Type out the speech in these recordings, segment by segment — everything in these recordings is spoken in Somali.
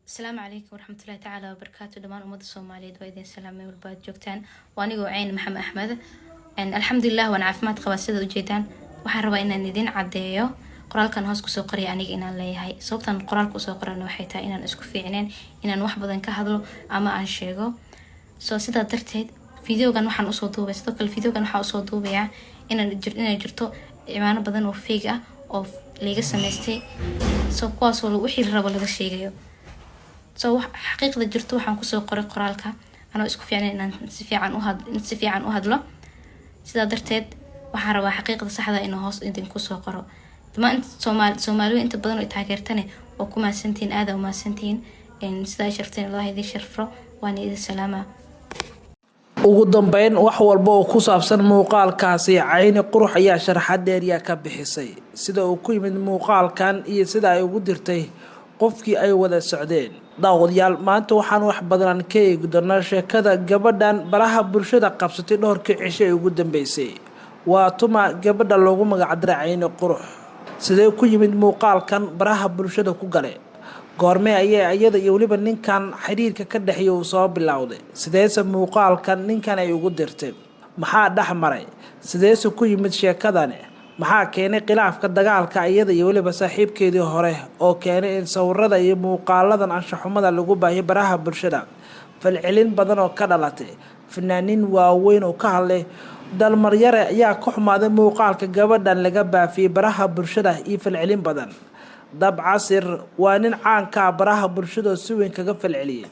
السلام عليكم ورحمة الله تعالى وبركاته دمان أمد الصومالية وإذن سلامي والباد جوكتان وأنيقو عين محمد أحمد الحمد لله وأنا عافمات قباسيدا ujeedaan waxaan rabaa inaan idin cadeeyo qoraalkan hoos kusoo qoraya aniga inaan leeyahay sababtan qoraalka usoo qorana waxay tahay inaan isku fiicneen inaan wax badan ka hadlo ama aan sheego soo sidaa darteed videogan waxaan usoo duubay sidoo kale videogan waxaan usoo duubayaa inay jirto ciwaano badan oo fake ah oo laga sameystay soo kuwaas oo wixii rabo laga sheegayo soo xaqiiqda jirto waxaan kusoo qoray qoraalka anoo isku fiicneen inaan si fiican u hadlo sidaa darteed waxaan rabaa xaqiiqda saxda inaan hoos idinku soo qoro dhammaan Soomaaliya inta badan oo taageertane oo ku maasantiin aad u maasantiin sidaa sharfteen Allah idin sharfo waan idin salaama ugu dambeyn wax walba oo ku saabsan muuqaalkaasi Cayni Qurux ayaa sharaxaad dheer ka bixisay sida uu ku yimid muuqaalkan iyo sida ay ugu dirtay qofkii ay wada socdeen daawadayaal maanta waxaan wax badan ka eegi doonaa sheekada gabadhan baraha bulshada qabsatay dhowrkii cisho ee ugu dambeysay waa tuma gabadha loogu magac daray Cayni Qurux sidee ku yimid muuqaalkan baraha bulshada ku galay goorme ayay ayada iyo waliba ninkan xiriirka ka dhaxeeyo uu soo bilowday sideese muuqaalkan ninkan ay ugu dirtay maxaa dhaxmaray sideese ku yimid sheekadani maxaa keenay khilaafka dagaalka ayada iyo waliba saaxiibkeedii hore oo keenay in sawirada iyo muuqaaladan anshaxumada lagu baahiyo baraha bulshada falcelin badan oo ka dhalatay fanaaniin waaweyn oo ka hadlay dalmaryare ayaa ku xumaaday muuqaalka gabadhan laga baafiyay baraha bulshada iyo falcelin badan dab casir waa nin caan ka baraha bulshada si weyn kaga falceliyay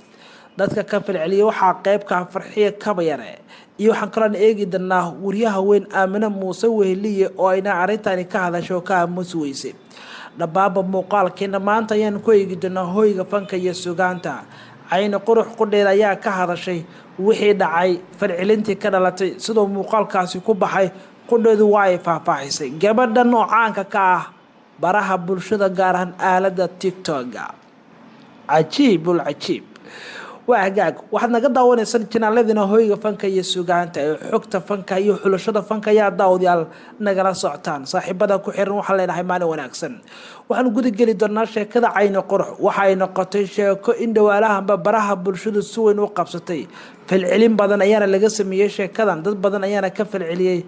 dadka ka falceliyay waxaa qayb ka farxiye kabayare iyo waxaan kala eegi doonaa wariyaha weyn Aamina Muuse Weheliye oo ayna arintani ka hadasho ka musweysay dhabaaba muuqaalkeena maanta ayaan ku eegi doonaa hoyga fanka iyo sugaanta Cayni Qurux qudheed ayaa ka hadashay wixii dhacay falcelintii ka dhalatay sidoo muuqaalkaasi ku baxay qudheedu waa ay faahfaahisay gabadhan oo caanka ka ah baraha bulshada gaar ahaan aalada TikTok cajiibul cajiib waagaag waxaad naga daawanaysan channel-adina hoyga fanka iyo sugaanta ee xogta fanka iyo xulashada fanka ayaa daawadayaal nagala socotaan saaxiibada ku xiran waxa leenahay maalin wanaagsan waxaan guda geli doonaa sheekada Cayni Qurux waxa ay noqotay sheeko in dhawaalahanba baraha bulshada si weyn u qabsatay falcelin badan ayaana laga sameeyay sheekadan dad badan ayaana ka falceliyay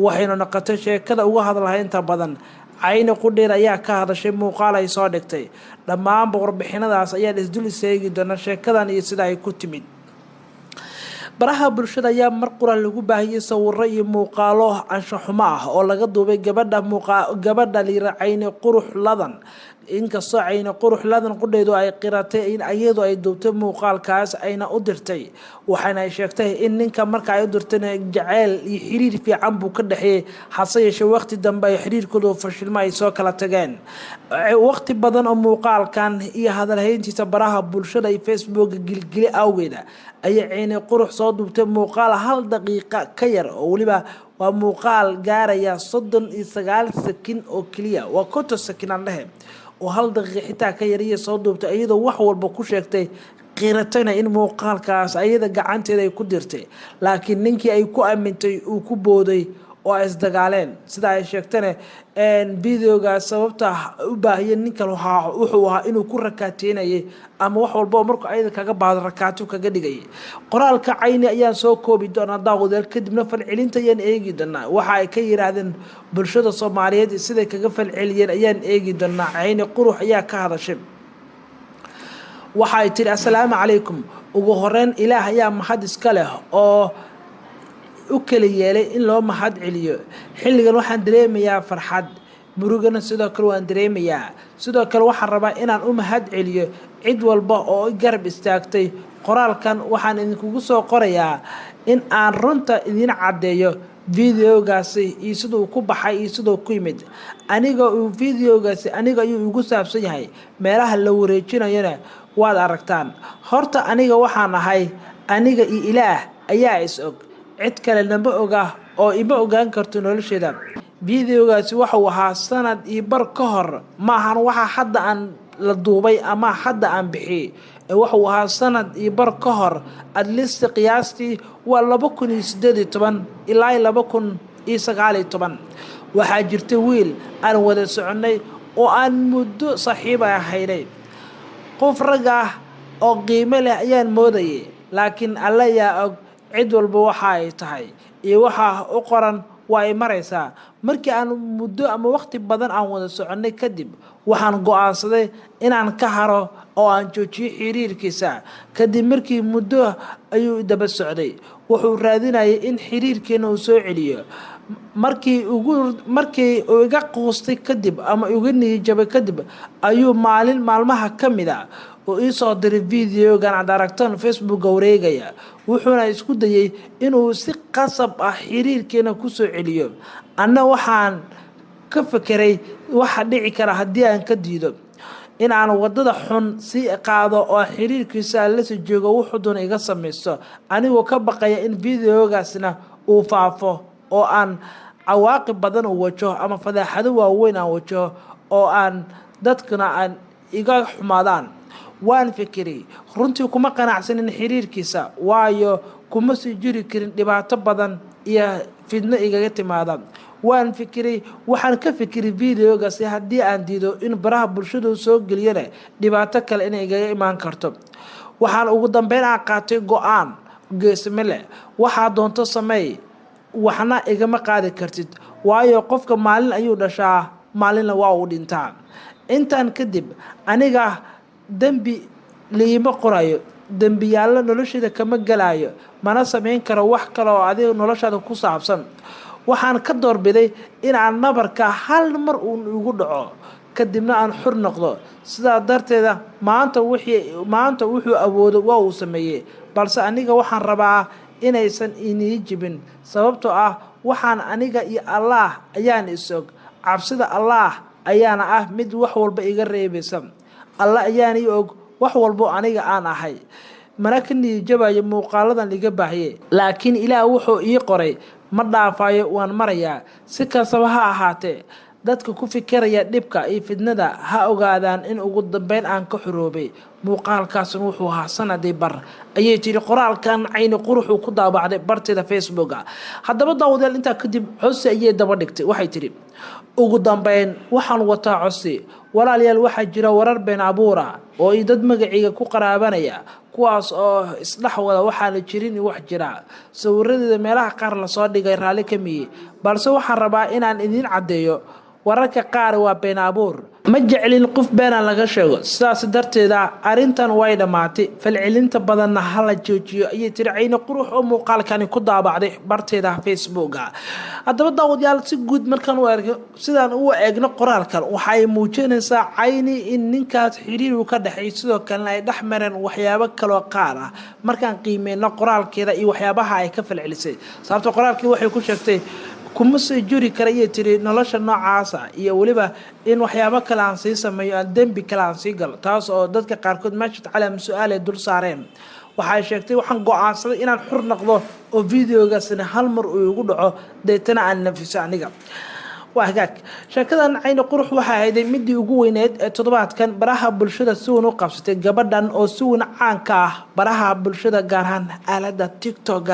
waxayna noqotay sheekada ugu hadalhayn inta badan Cayni Qudheed ayaa ka hadashay muuqaal ay soo dhigtay dhammaan warbixinadaas ayaa isdul istaagi doona sheekadan iyo sida ay ku timid baraha bulshada ayaa mar qura lagu baahiyay sawirro iyo muuqaalo anshaxumo ah oo laga duubay gabadha liira Cayni Qurux ladan inkastoo Cayni Qurux ladan qudheedu ay qiratay in ayadu ay duubtay muuqaalkaas ayna u dirtay waxaana ay sheegtay in ninka marka ay u dirtay jacayl iyo xiriir fiican buu ka dhaxeeyay hase yeeshee waqti dambe ay xiriirkoodu fashilmay ay soo kala tageen waqti badan oo muuqaalkan iyo hadalhayntiisa baraha bulshada iyo Facebook gilgili awgeeda ayay Cayni Qurux soo duubtay muuqaal 1 daqiiqo ka yar oo waliba waa muuqaal gaaraya 39 sakin oo kaliya waa 50 sakin aan dhahay oo 1 daqiiqo xitaa ka yar iyo soo duubtay iyadoo wax walba ku sheegtay qiratayna in muuqaalkaas ayada gacanteeda ay ku dirtay laakiin ninkii ay ku aamintay uu ku booday oo ay isdagaaleen sida ay sheegtana videoga sababta u baahiyay ninkan wuxuu ahaa inuu ku rakaateynayay ama wax walba markuu ayada kaga baado rakaato kaga dhigay qoraalka Cayni ayaan soo koobi doonaa daawadayaal kadibna falcelinta ayaan eegi doonaa waxa ay ka yiraahdeen bulshada Soomaaliyeed sida kaga falceliyeen ayaan eegi doonaa Cayni Qurux ayaa ka hadashay waxa ay tiri assalaamu calaykum ugu horeen ilaah ayaa mahad iska leh oo u kala yeelay in loo mahad celiyo xilligan waxaan dareemayaa farxad murugana sidoo kale waan dareemayaa sidoo kale waxaan rabaa inaan u mahad celiyo cid walba oo garab istaagtay qoraalkan waxaan idinku soo qorayaa in aan runta idin cadeeyo videogaasi iyo sidoo ku baxay iyo sidoo ku yimid aniga videogaasi aniga ayuu ugu saabsan yahay meelaha la wareejinayna waad aragtaan horta aniga waxaan ahay aniga iyo ilaah ayaa is og cid kale lama oga oo ima ogaan karto nolosheeda videogaasi waxa uu ahaa sanad iyo bar ka hor ma ahan waxa hadda aan la duubay ama hadda aan bixiyay waxa uu ahaa sanad iyo bar ka hor at least qiyaastii waa 2018 ilaa 2019 waxaa jirtay wiil aan wada soconay oo aan muddo saaxiib ahaynay qof rag ah oo qiimo leh ayaan moodayay, laakiin alla yaa og cid walba waxa ay tahay iyo waxa u qoran waa ay maraysaa. Markii aan muddo ama waqti badan aan wada soconay kadib, waxaan go'aansaday inaan ka haro oo aan joojiyo xiriirkiisa. Kadib markii muddo ayuu daba socday, wuxuu raadinayay in xiriirkeena uu soo celiyo. Markii uu iga quustay kadib ama iga niyad kadib, ayuu maalmaha ka mid ah oo ii soo diray videogan aad aragtaan Facebook wareegaya. Wuxuuna isku dayay inuu si qasab ah xiriirkeena ku soo celiyo. Anna waxaan ka fikiray waxa dhici kara haddii aan ka diido in aan wadada xun sii qaado oo xiriirkiisa la soo joogo wuxuu doonay iga samaysto, anigoo ka baqaya in videogaasna uu faafo oo aan cawaaqib badan u wajo ama fadeexado waaweyn aan wajo oo aan dadkuna aan iga xumaadaan. Waan fikiray runtii kuma qanacsanin xiriirkiisa, waayo kuma sii jiri karin dhibaato badan iyo fidno igaga timaada. Waan fikiray waxaan ka fikiray videogaasi haddii aan diido in baraha bulshada soo geliyana dhibaato kale inay igaga imaan karto. Waxaan ugu dambeyn aan qaatay go'aan geesimo leh. Waxaa doonto sameey, waxna igama qaadi kartid, waayo qofka maalin ayuu dhashaa, maalinna waa uu dhintaa. Intaan kadib aniga dambi liima qorayo, dambiyaalo noloshayda kama galayo, mana samayn karo wax kale oo adiga noloshaada ku saabsan. Waxaan ka doorbiday in aan nabarka hal mar uun igu dhaco kadibna aan xur noqdo. Sidaa darteeda maanta wuxuu awoodo waa uu sameeyay, balse aniga waxaan rabaa inaysan inii jibin, sababtoo ah waxaan aniga iyo Allah ayaan isog. Cabsida Allah ayaana ah mid wax walba iga reebaysa. Allah ayaana og wax walba aniga aan ahay, mana ka niyad jabayo muuqaaladan iga baahiyay, laakiin Ilaah wuxuu ii qoray ma dhaafayo, waan marayaa. Si kastaba ha ahaatee, dadka ku fikiraya dhibka iyo fidnada ha ogaadaan in ugu dambeyn aan ka xoroobay. Muuqaalkaasna wuxuu ahaa sanadii bar ayay tiri qoraalkan Cayni Qurux uu ku daabacday barteeda Facebook. Haddaba daawadayaal, intaa kadib codsi ayay daba dhigtay. Waxay tiri ugu dambeyn waxaan wataa codsi. Walaalayaal, waxaa jira warar been abuur ah oo dad magaciiga ku qaraabanaya, kuwaas oo isdhex wada waxaana jirin wax jira. Sawiradeeda meelaha qaar la soo dhigay raali ka miyay, balse waxaan rabaa inaan idin caddeeyo wararka qaar waa been abuur. Ma jeclin qof been laga sheego, sidaas darteeda arrintan way dhamaatay. Falcelinta badanna hala joojiyo ayay tiri Cayni Qurux oo muuqaalkani ku daabacday barteeda Facebook. Haddaba daawadayaal, si guud markaan u eegno sidaan u eegno qoraalkan, waxay muujinaysaa Cayni in ninkaas xiriir uu ka dhaxay, sidoo kalena ay dhex mareen waxyaabo kale oo qaar ah. Markaan qiimeyno qoraalkeeda iyo waxyaabaha ay ka falcelisay, sababta qoraalkii waxay ku sheegtay kuma sii jiri kara ayay tiri nolosha noocaasa, iyo weliba in waxyaabo kale aan sii sameeyo, aan dembi kale aan sii galo, taas oo dadka qaarkood meesha calaam su'aal ay dul saareen. Waxay sheegtay waxaan go'aansaday inaan xur noqdo oo videogaasna hal mar uu igu dhaco, deetana aan nafiso aniga. Waa hagaag. Sheekadan Cayni Qurux waxay ahayd midii ugu weyneed ee toddobaadkan baraha bulshada si weyn u qabsatay. Gabadhan oo si weyn caan ka ah baraha bulshada, gaar ahaan aaladda TikTok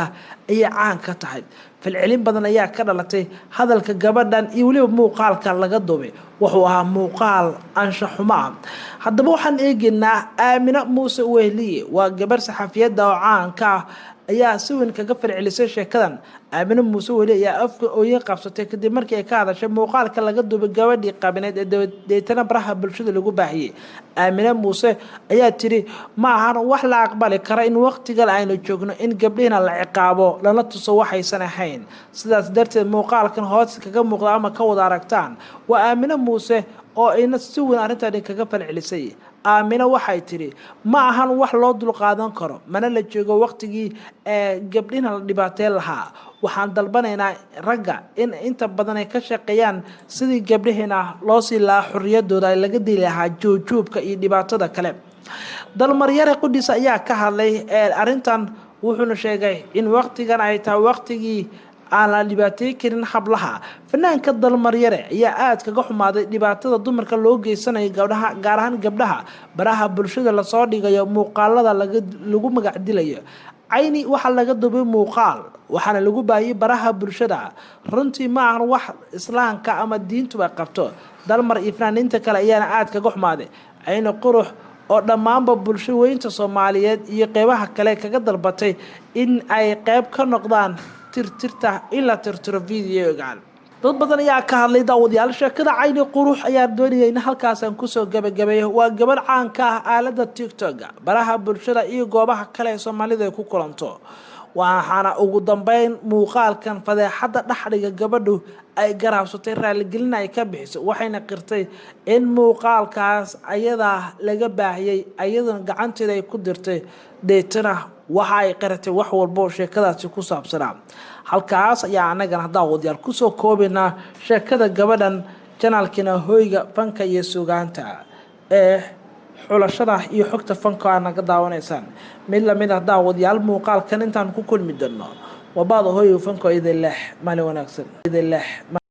ayay caan ka tahay. Falcelin badan ayaa ka dhalatay hadalka gabadhan iyo weliba muuqaalka laga duubay. Wuxuu ahaa muuqaal anshax xumo ah. Haddaba waxaan eegaynaa Aamina Muuse Wehliye, waa gabar saxafiyada oo caan ka ah, ayaa si weyn kaga falcelisay sheekadan. Aamina Muuse Wehliye ayaa afka ooyin qabsatay kadib markii ay ka hadashay muuqaalka laga duubay gabadhii qabineed ee deetana baraha bulshada lagu baahiyay. Aamina Muuse ayaa tiri ma ahan wax la aqbali kara in waqtigan aynu joogno in gabdhihina la ciqaabo lana tuso waxaysan ahayn. Sidaas darteed muuqaalkan hoos kaga muuqda ama ka wada aragtaan waa Aamina Muuse oo ayna si weyn arrintan kaga falcelisay. Aamina waxay tiri ma ahan wax loo dul qaadan karo, mana la joogo waqtigii gabdhina la dhibaateyn lahaa. Waxaan dalbanaynaa ragga in inta badan ay ka shaqeeyaan sidii gabdhihina loo sii lahaa xorriyadooda ay laga dili lahaa joogjoogka iyo dhibaatada kale. Dalmaryare Qudus ayaa ka hadlay arrintan, wuxuuna sheegay in waqtigan ay tahay waqtigii aan la dhibaateyn karin hablaha. Fanaanka Dalmaryare ayaa aad kaga xumaaday dhibaatada dumarka loo geysanayo gabdhaha, gaar ahaan gabdhaha baraha bulshada la soo dhigayo muuqaalada lagu magac dilayo. Cayni waxa laga duubay muuqaal waxaana lagu baahiyay baraha bulshada. Runtii ma ahan wax islaamka ama diintuba qabto. Dalmar iyo fanaaniinta kale ayaana aad kaga xumaaday. Cayni Qurux oo dhammaanba bulshooyinka Soomaaliyeed iyo qeybaha kale kaga dalbatay in ay qeyb ka noqdaan tirtirta ila tirtiro fiidiyogan. dad badan ayaa ka hadlay daawadayaal sheekada Cayni Qurux ayaa doonayay in halkaas aan ku soo gabagabeeyo. waa gabar caan ka ah aalada TikTok baraha bulshada iyo goobaha kale ee Soomaalida ku kulanto waxaana ugu dambeyn muuqaalkan fadeexada dhaxliga gabadhu ay garaabsatay raaligelin ay ka bixisay waxayna qirtay in muuqaalkaas ayada laga baahiyay ayadana gacanteeda ay ku dirtay deetana waxa ay qaratay wax walba sheekadaasi ku saabsanaa. halkaas ayaa anagana daawadayaal ku soo koobina sheekada gabadhan channelkina Hoyga Fanka iyo Suugaanta ee xulashada iyo xogta fanka aan naga daawanaysaan. mid la mid ah daawadayaal muuqaalkan intaan ku kulmi doono wabaad Hoyga Fanka idin leh maalin wanaagsan.